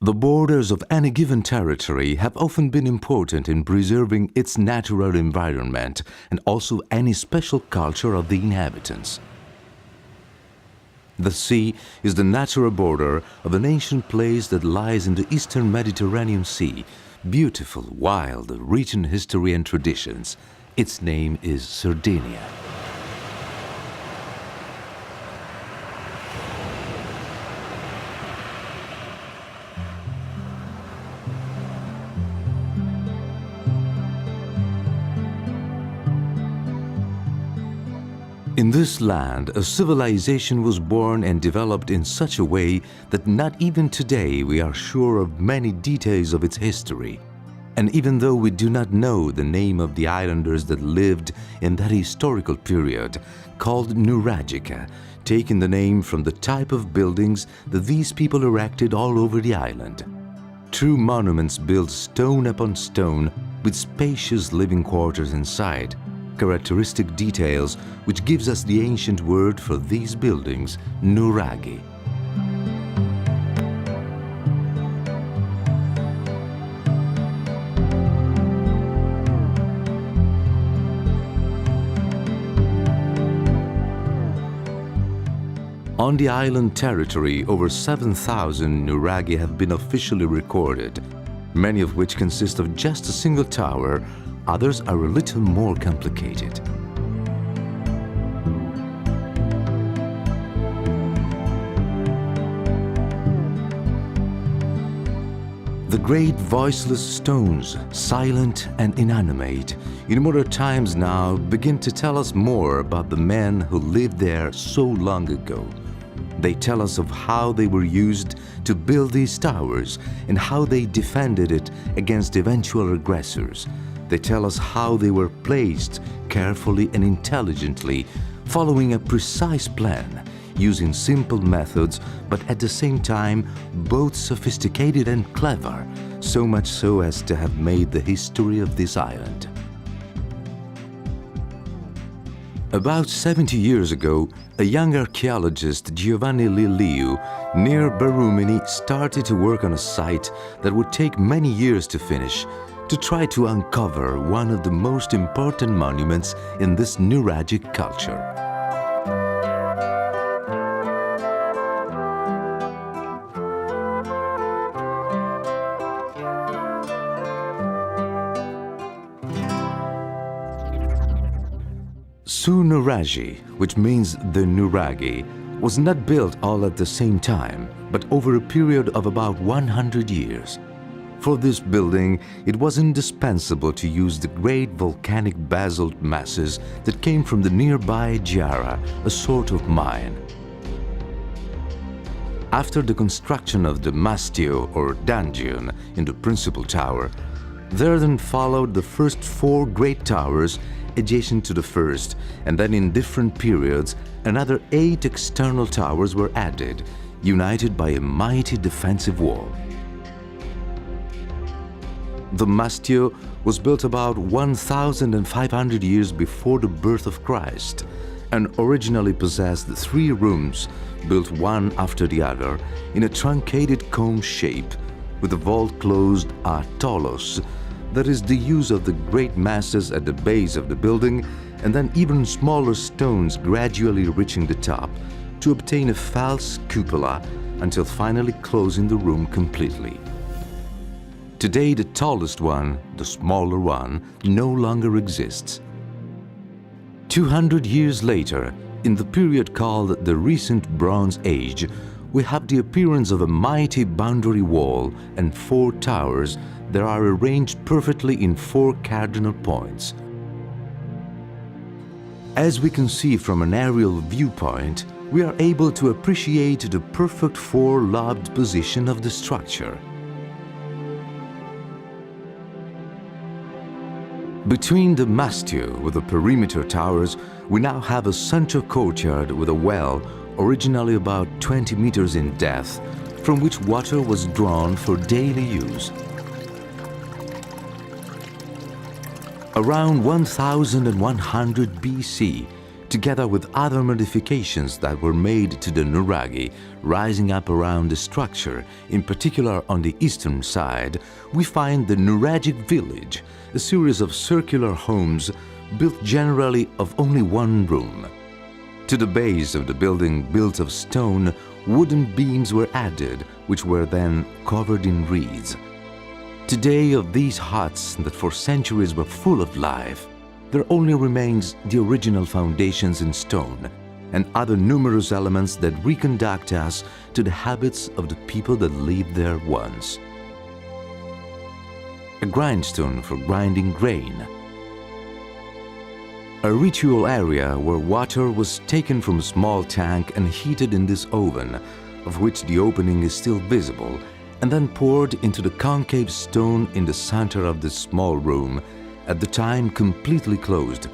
The borders of any given territory have often been important in preserving its natural environment and also any special culture of the inhabitants. The sea is the natural border of an ancient place that lies in the eastern Mediterranean Sea, beautiful, wild, rich in history and traditions. Its name is Sardinia. In this land, a civilization was born and developed in such a way that not even today we are sure of many details of its history. And even though we do not know the name of the islanders that lived in that historical period, called nuragica, taking the name from the type of buildings that these people erected all over the island. True monuments built stone upon stone with spacious living quarters inside, characteristic details which gives us the ancient word for these buildings, nuraghi. On the island territory, over 7,000 nuraghi have been officially recorded, many of which consist of just a single tower. Others are a little more complicated. The great voiceless stones, silent and inanimate, in modern times now begin to tell us more about the men who lived there so long ago. They tell us of how they were used to build these towers and how they defended it against eventual aggressors. They tell us how they were placed carefully and intelligently, following a precise plan, using simple methods, but at the same time both sophisticated and clever, so much so as to have made the history of this island. About 70 years ago, a young archaeologist, Giovanni Liliu, near Barumini, started to work on a site that would take many years to finish, to try to uncover one of the most important monuments in this nuragic culture. Nuragica, which means the nuraghi, was not built all at the same time, but over a period of about 100 years. For this building, it was indispensable to use the great volcanic basalt masses that came from the nearby Giara, a sort of mine. After the construction of the mastio or dungeon in the principal tower, there then followed the first 4 great towers adjacent to the first, and then in different periods another 8 external towers were added, united by a mighty defensive wall. The mastio was built about 1,500 years before the birth of Christ and originally possessed 3 rooms built one after the other in a truncated cone shape with the vault closed a tolos, that is the use of the great masses at the base of the building and then even smaller stones gradually reaching the top to obtain a false cupola until finally closing the room completely. Today, the tallest one, the smaller one, no longer exists. 200 years later, in the period called the Recent Bronze Age, we have the appearance of a mighty boundary wall and 4 towers that are arranged perfectly in 4 cardinal points. As we can see from an aerial viewpoint, we are able to appreciate the perfect 4-lobed position of the structure. Between the mastio with the perimeter towers, we now have a central courtyard with a well, originally about 20 meters in depth, from which water was drawn for daily use. Around 1100 BC, together with other modifications that were made to the nuraghi, rising up around the structure, in particular on the eastern side, we find the nuragic village, a series of circular homes built generally of only one room. To the base of the building, built of stone, wooden beams were added, which were then covered in reeds. Today, of these huts that for centuries were full of life, there only remains the original foundations in stone and other numerous elements that reconduct us to the habits of the people that lived there once. A grindstone for grinding grain. A ritual area where water was taken from a small tank and heated in this oven, of which the opening is still visible, and then poured into the concave stone in the center of this small room, at the time completely closed,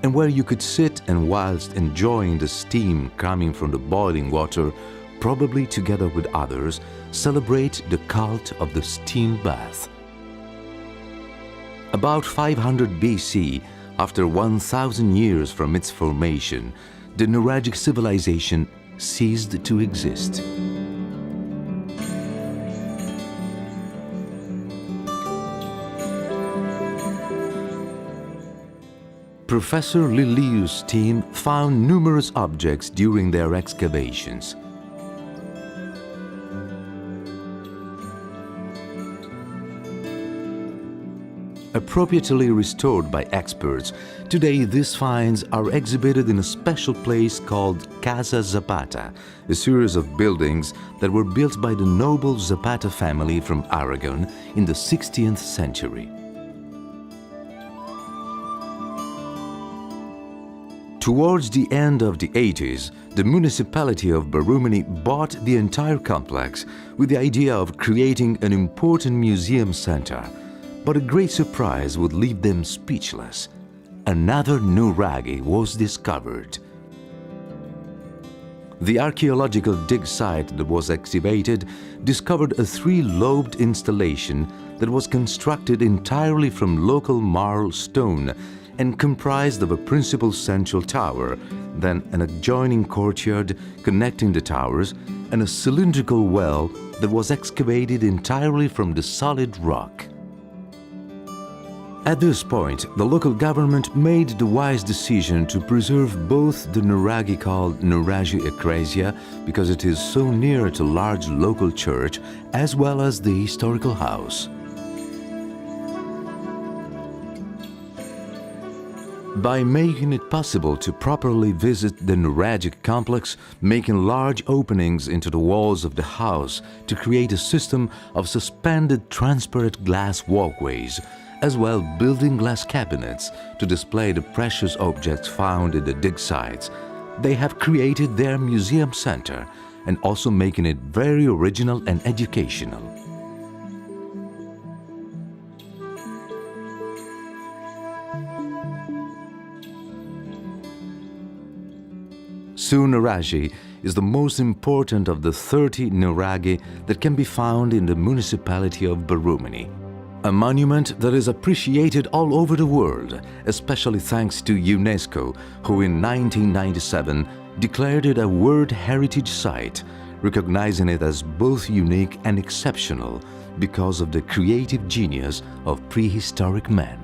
and where you could sit and, whilst enjoying the steam coming from the boiling water, probably together with others, celebrate the cult of the steam bath. About 500 BC, after 1,000 years from its formation, the nuragic civilization ceased to exist. Professor Liliu's team found numerous objects during their excavations. Appropriately restored by experts, today these finds are exhibited in a special place called Casa Zapata, a series of buildings that were built by the noble Zapata family from Aragon in the 16th century. Towards the end of the 80s, the municipality of Barumini bought the entire complex with the idea of creating an important museum center. But a great surprise would leave them speechless. Another nuraghi was discovered. The archaeological dig site that was excavated discovered a three-lobed installation that was constructed entirely from local marl stone and comprised of a principal central tower, then an adjoining courtyard connecting the towers, and a cylindrical well that was excavated entirely from the solid rock. At this point, the local government made the wise decision to preserve both the nuraghi called Nuragi Ecclesia, because it is so near to a large local church, as well as the historical house. By making it possible to properly visit the nuragic complex, making large openings into the walls of the house to create a system of suspended transparent glass walkways, as well building glass cabinets to display the precious objects found in the dig sites, they have created their museum center and also making it very original and educational. Nuragi is the most important of the 30 nuraghi that can be found in the municipality of Barumini. A monument that is appreciated all over the world, especially thanks to UNESCO, who in 1997 declared it a World Heritage Site, recognizing it as both unique and exceptional because of the creative genius of prehistoric man.